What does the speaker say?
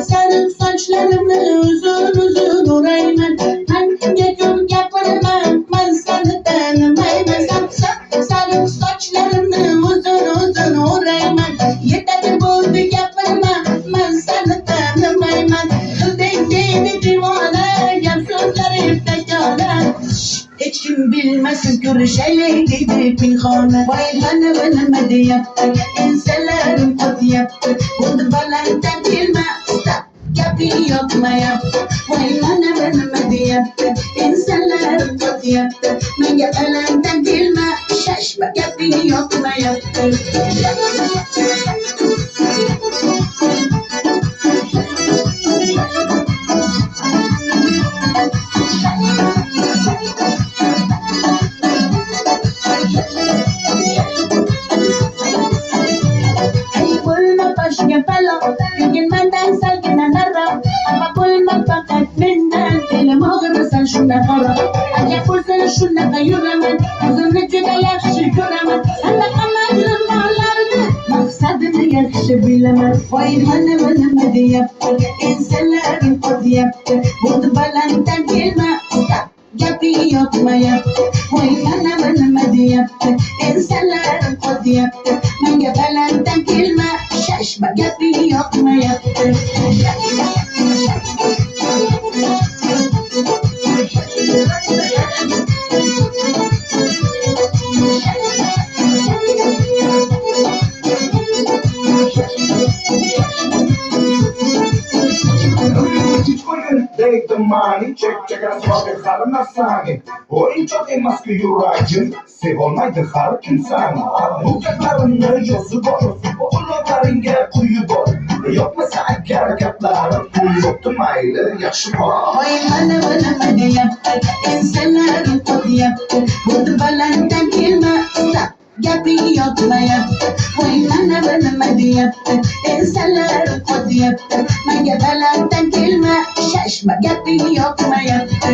Sarı saçlarımı uzun uzun orayman. Hangi gün yaparım ben sana tanımayım. Sarı saçlarımı uzun uzun orayman. Yeter buldu yaparım ben sana tanımayım. Kıl dengeyi divane yap sözleri tekrar. Hiç kim bilmesin görüşelim dedi pinhane. Vay bana de yaptı. İnsanların kötü yaptı. Bunu balandan bilme. Stop. Yapıyor mu yaptı. Vay bana de yaptı. İnsanların kötü yaptı. Ben yalandan bilme. Şaşma yapıyor mu yaptı. Başka felo, bugün benden salgına nara. Ama bulma fakat benden dilim ağrısan şuna kara. Ayak uzun şuna kayıraman, uzun cüda yakşı göremen. Sana kanadlı bağlardı, maksadını yakşı bilemem. Vay bana de yaptı, insanların kötü yaptı. Bunu balandan bilme, stop. Yapıyor mu yaptı, vay bana de yaptı. İnsanların kötü yaptı, ben yalandan bilme. Şaşma yapıyor mu yaptı. Take the money, check as well as Harnasani. Oyuncu maske yuracın, sevolmaydı her insan. Bu kadarını yozu boy, ulaların gel kuyu boy. Yok mu sanki hareketlerin, yoktu maylı yaşı boy. Vay bana de yaptı, insanların kötü yaptı. Bunu balandan bilme, stop. Yapıyor mu yaptı, vay bana de yaptı. İnsanların kötü yaptı, ben yalandan bilme. Şaşma yapıyor mu yaptı.